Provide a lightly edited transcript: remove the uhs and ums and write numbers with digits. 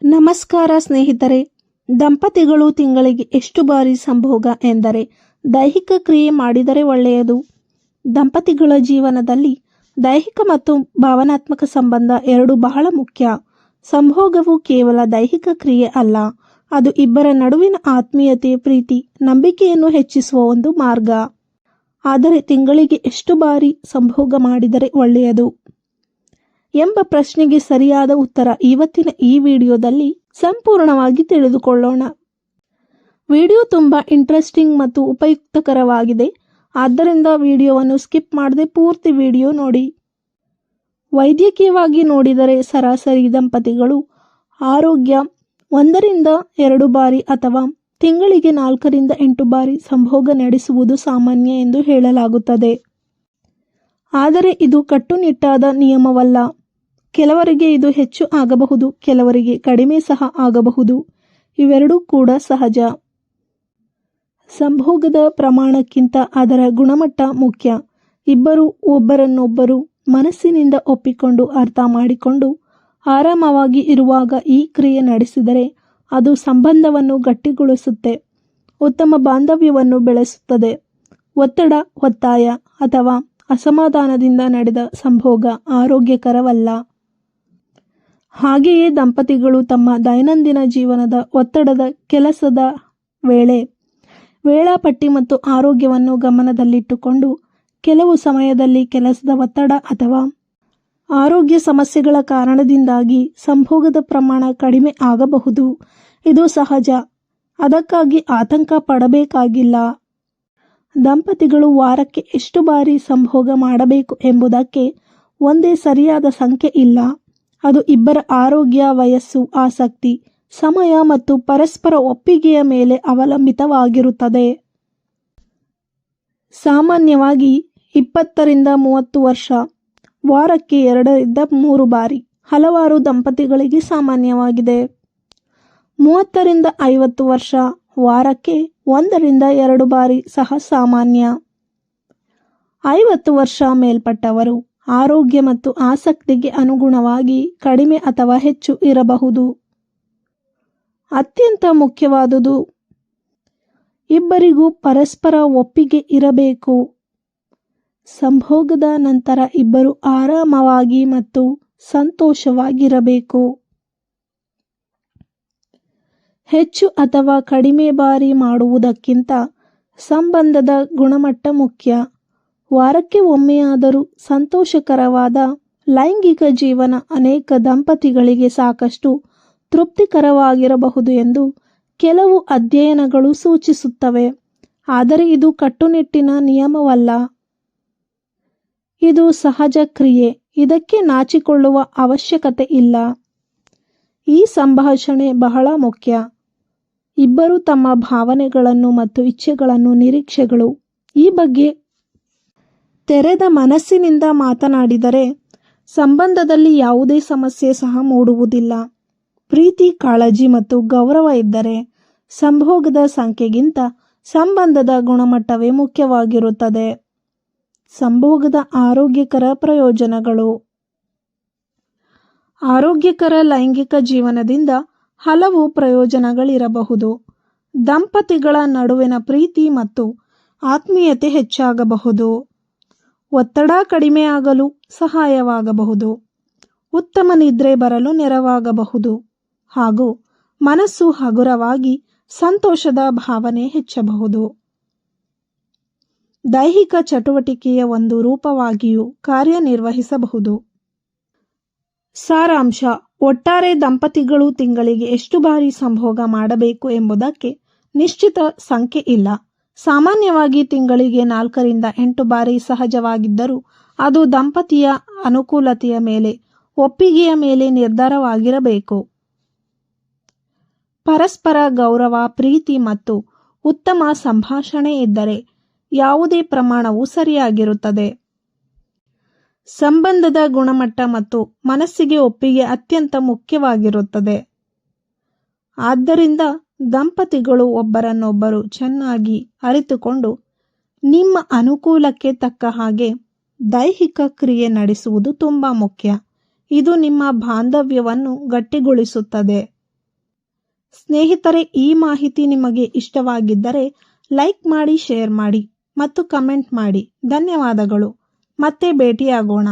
ನಮಸ್ಕಾರ ಸ್ನೇಹಿತರೆ. ದಂಪತಿಗಳು ತಿಂಗಳಿಗೆ ಎಷ್ಟು ಬಾರಿ ಸಂಭೋಗ ಎಂದರೆ ದೈಹಿಕ ಕ್ರಿಯೆ ಮಾಡಿದರೆ ಒಳ್ಳೆಯದು. ದಂಪತಿಗಳ ಜೀವನದಲ್ಲಿ ದೈಹಿಕ ಮತ್ತು ಭಾವನಾತ್ಮಕ ಸಂಬಂಧ ಎರಡು ಬಹಳ ಮುಖ್ಯ. ಸಂಭೋಗವು ಕೇವಲ ದೈಹಿಕ ಕ್ರಿಯೆ ಅಲ್ಲ, ಅದು ಇಬ್ಬರ ನಡುವಿನ ಆತ್ಮೀಯತೆ, ಪ್ರೀತಿ, ನಂಬಿಕೆಯನ್ನು ಹೆಚ್ಚಿಸುವ ಒಂದು ಮಾರ್ಗ. ಆದರೆ ತಿಂಗಳಿಗೆ ಎಷ್ಟು ಬಾರಿ ಸಂಭೋಗ ಮಾಡಿದರೆ ಒಳ್ಳೆಯದು ಎಂಬ ಪ್ರಶ್ನೆಗೆ ಸರಿಯಾದ ಉತ್ತರ ಇವತ್ತಿನ ಈ ವಿಡಿಯೋದಲ್ಲಿ ಸಂಪೂರ್ಣವಾಗಿ ತಿಳಿದುಕೊಳ್ಳೋಣ. ವಿಡಿಯೋ ತುಂಬಾ ಇಂಟ್ರೆಸ್ಟಿಂಗ್ ಮತ್ತು ಉಪಯುಕ್ತಕರವಾಗಿದೆ, ಆದ್ದರಿಂದ ವಿಡಿಯೋವನ್ನು ಸ್ಕಿಪ್ ಮಾಡದೆ ಪೂರ್ತಿ ವಿಡಿಯೋ ನೋಡಿ. ವೈದ್ಯಕೀಯವಾಗಿ ನೋಡಿದರೆ ಸರಾಸರಿ ದಂಪತಿಗಳು ಆರೋಗ್ಯ 1-2 ಬಾರಿ ಅಥವಾ ತಿಂಗಳಿಗೆ 4-8 ಬಾರಿ ಸಂಭೋಗ ನಡೆಸುವುದು ಸಾಮಾನ್ಯ ಎಂದು ಹೇಳಲಾಗುತ್ತದೆ. ಆದರೆ ಇದು ಕಟ್ಟುನಿಟ್ಟಾದ ನಿಯಮವಲ್ಲ. ಕೆಲವರಿಗೆ ಇದು ಹೆಚ್ಚು ಆಗಬಹುದು, ಕೆಲವರಿಗೆ ಕಡಿಮೆ ಸಹ ಆಗಬಹುದು. ಇವೆರಡೂ ಕೂಡ ಸಹಜ. ಸಂಭೋಗದ ಪ್ರಮಾಣಕ್ಕಿಂತ ಅದರ ಗುಣಮಟ್ಟ ಮುಖ್ಯ. ಇಬ್ಬರು ಒಬ್ಬರನ್ನೊಬ್ಬರು ಮನಸ್ಸಿನಿಂದ ಒಪ್ಪಿಕೊಂಡು ಅರ್ಥ ಮಾಡಿಕೊಂಡು ಆರಾಮವಾಗಿ ಇರುವಾಗ ಈ ಕ್ರಿಯೆ ನಡೆಸಿದರೆ ಅದು ಸಂಬಂಧವನ್ನು ಗಟ್ಟಿಗೊಳಿಸುತ್ತೆ, ಉತ್ತಮ ಬಾಂಧವ್ಯವನ್ನು ಬೆಳೆಸುತ್ತದೆ. ಒತ್ತಡ, ಒತ್ತಾಯ ಅಥವಾ ಅಸಮಾಧಾನದಿಂದ ನಡೆದ ಸಂಭೋಗ ಆರೋಗ್ಯಕರವಲ್ಲ. ಹಾಗೆಯೇ ದಂಪತಿಗಳು ತಮ್ಮ ದೈನಂದಿನ ಜೀವನದ ಒತ್ತಡದ, ಕೆಲಸದ ವೇಳಾಪಟ್ಟಿ ಮತ್ತು ಆರೋಗ್ಯವನ್ನು ಗಮನದಲ್ಲಿಟ್ಟುಕೊಂಡು ಕೆಲವು ಸಮಯದಲ್ಲಿ ಕೆಲಸದ ಒತ್ತಡ ಅಥವಾ ಆರೋಗ್ಯ ಸಮಸ್ಯೆಗಳ ಕಾರಣದಿಂದಾಗಿ ಸಂಭೋಗದ ಪ್ರಮಾಣ ಕಡಿಮೆ ಆಗಬಹುದು. ಇದು ಸಹಜ, ಅದಕ್ಕಾಗಿ ಆತಂಕ ಪಡಬೇಕಾಗಿಲ್ಲ. ದಂಪತಿಗಳು ವಾರಕ್ಕೆ ಎಷ್ಟು ಬಾರಿ ಸಂಭೋಗ ಮಾಡಬೇಕು ಎಂಬುದಕ್ಕೆ ಒಂದೇ ಸರಿಯಾದ ಸಂಖ್ಯೆ ಇಲ್ಲ. ಅದು ಇಬ್ಬರ ಆರೋಗ್ಯ, ವಯಸ್ಸು, ಆಸಕ್ತಿ, ಸಮಯ ಮತ್ತು ಪರಸ್ಪರ ಒಪ್ಪಿಗೆಯ ಮೇಲೆ ಅವಲಂಬಿತವಾಗಿರುತ್ತದೆ. ಸಾಮಾನ್ಯವಾಗಿ 20-30 ವರ್ಷ, ವಾರಕ್ಕೆ 2-3 ಬಾರಿ ಹಲವಾರು ದಂಪತಿಗಳಿಗೆ ಸಾಮಾನ್ಯವಾಗಿದೆ. 30-50 ವರ್ಷ, ವಾರಕ್ಕೆ 1-2 ಬಾರಿ ಸಹ ಸಾಮಾನ್ಯ. 50 ವರ್ಷ ಮೇಲ್ಪಟ್ಟವರು ಆರೋಗ್ಯ ಮತ್ತು ಆಸಕ್ತಿಗೆ ಅನುಗುಣವಾಗಿ ಕಡಿಮೆ ಅಥವಾ ಹೆಚ್ಚು ಇರಬಹುದು. ಅತ್ಯಂತ ಮುಖ್ಯವಾದುದು, ಇಬ್ಬರಿಗೂ ಪರಸ್ಪರ ಒಪ್ಪಿಗೆ ಇರಬೇಕು. ಸಂಭೋಗದ ನಂತರ ಇಬ್ಬರು ಆರಾಮವಾಗಿ ಮತ್ತು ಸಂತೋಷವಾಗಿರಬೇಕು. ಹೆಚ್ಚು ಅಥವಾ ಕಡಿಮೆ ಬಾರಿ ಮಾಡುವುದಕ್ಕಿಂತ ಸಂಬಂಧದ ಗುಣಮಟ್ಟ ಮುಖ್ಯ. ವಾರಕ್ಕೆ ಒಮ್ಮೆಯಾದರೂ ಸಂತೋಷಕರವಾದ ಲೈಂಗಿಕ ಜೀವನ ಅನೇಕ ದಂಪತಿಗಳಿಗೆ ಸಾಕಷ್ಟು ತೃಪ್ತಿಕರವಾಗಿರಬಹುದು ಎಂದು ಕೆಲವು ಅಧ್ಯಯನಗಳು ಸೂಚಿಸುತ್ತವೆ. ಆದರೆ ಇದು ಕಟ್ಟುನಿಟ್ಟಿನ ನಿಯಮವಲ್ಲ. ಇದು ಸಹಜ ಕ್ರಿಯೆ, ಇದಕ್ಕೆ ನಾಚಿಕೊಳ್ಳುವ ಅವಶ್ಯಕತೆ ಇಲ್ಲ. ಈ ಸಂಭಾಷಣೆ ಬಹಳ ಮುಖ್ಯ. ಇಬ್ಬರು ತಮ್ಮ ಭಾವನೆಗಳನ್ನು ಮತ್ತು ಇಚ್ಛೆಗಳನ್ನು, ನಿರೀಕ್ಷೆಗಳು ಈ ಬಗ್ಗೆ ತೆರೆದ ಮನಸ್ಸಿನಿಂದ ಮಾತನಾಡಿದರೆ ಸಂಬಂಧದಲ್ಲಿ ಯಾವುದೇ ಸಮಸ್ಯೆ ಸಹ ಮೂಡುವುದಿಲ್ಲ. ಪ್ರೀತಿ, ಕಾಳಜಿ ಮತ್ತು ಗೌರವ ಇದ್ದರೆ ಸಂಭೋಗದ ಸಂಖ್ಯೆಗಿಂತ ಸಂಬಂಧದ ಗುಣಮಟ್ಟವೇ ಮುಖ್ಯವಾಗಿರುತ್ತದೆ. ಸಂಭೋಗದ ಆರೋಗ್ಯಕರ ಪ್ರಯೋಜನಗಳು. ಆರೋಗ್ಯಕರ ಲೈಂಗಿಕ ಜೀವನದಿಂದ ಹಲವು ಪ್ರಯೋಜನಗಳಿರಬಹುದು. ದಂಪತಿಗಳ ನಡುವಿನ ಪ್ರೀತಿ ಮತ್ತು ಆತ್ಮೀಯತೆ ಹೆಚ್ಚಾಗಬಹುದು. ಒತ್ತಡ ಕಡಿಮೆಯಾಗಲು ಸಹಾಯವಾಗಬಹುದು. ಉತ್ತಮ ನಿದ್ರೆ ಬರಲು ನೆರವಾಗಬಹುದು ಹಾಗೂ ಮನಸ್ಸು ಹಗುರವಾಗಿ ಸಂತೋಷದ ಭಾವನೆ ಹೆಚ್ಚಬಹುದು. ದೈಹಿಕ ಚಟುವಟಿಕೆಯ ಒಂದು ರೂಪವಾಗಿಯೂ ಕಾರ್ಯನಿರ್ವಹಿಸಬಹುದು. ಸಾರಾಂಶ: ಒಟ್ಟಾರೆ ದಂಪತಿಗಳು ತಿಂಗಳಿಗೆ ಎಷ್ಟು ಬಾರಿ ಸಂಭೋಗ ಮಾಡಬೇಕು ಎಂಬುದಕ್ಕೆ ನಿಶ್ಚಿತ ಸಂಖ್ಯೆ ಇಲ್ಲ. ಸಾಮಾನ್ಯವಾಗಿ ತಿಂಗಳಿಗೆ 4-8 ಬಾರಿ ಸಹಜವಾಗಿದ್ದರೂ ಅದು ದಂಪತಿಯ ಅನುಕೂಲತೆಯ ಮೇಲೆ, ಒಪ್ಪಿಗೆಯ ಮೇಲೆ ನಿರ್ಧಾರವಾಗಿರಬೇಕು. ಪರಸ್ಪರ ಗೌರವ, ಪ್ರೀತಿ ಮತ್ತು ಉತ್ತಮ ಸಂಭಾಷಣೆ ಇದ್ದರೆ ಯಾವುದೇ ಪ್ರಮಾಣವು ಸರಿಯಾಗಿರುತ್ತದೆ. ಸಂಬಂಧದ ಗುಣಮಟ್ಟ ಮತ್ತು ಮನಸ್ಸಿಗೆ ಒಪ್ಪಿಗೆ ಅತ್ಯಂತ ಮುಖ್ಯವಾಗಿರುತ್ತದೆ. ಆದ್ದರಿಂದ ದಂಪತಿಗಳು ಒಬ್ಬರನ್ನೊಬ್ಬರು ಚೆನ್ನಾಗಿ ಅರಿತುಕೊಂಡು ನಿಮ್ಮ ಅನುಕೂಲಕ್ಕೆ ತಕ್ಕ ಹಾಗೆ ದೈಹಿಕ ಕ್ರಿಯೆ ನಡೆಸುವುದು ತುಂಬಾ ಮುಖ್ಯ. ಇದು ನಿಮ್ಮ ಬಾಂಧವ್ಯವನ್ನು ಗಟ್ಟಿಗೊಳಿಸುತ್ತದೆ. ಸ್ನೇಹಿತರೆ, ಈ ಮಾಹಿತಿ ನಿಮಗೆ ಇಷ್ಟವಾಗಿದ್ದರೆ ಲೈಕ್ ಮಾಡಿ, ಶೇರ್ ಮಾಡಿ ಮತ್ತು ಕಮೆಂಟ್ ಮಾಡಿ. ಧನ್ಯವಾದಗಳು. ಮತ್ತೆ ಭೇಟಿಯಾಗೋಣ.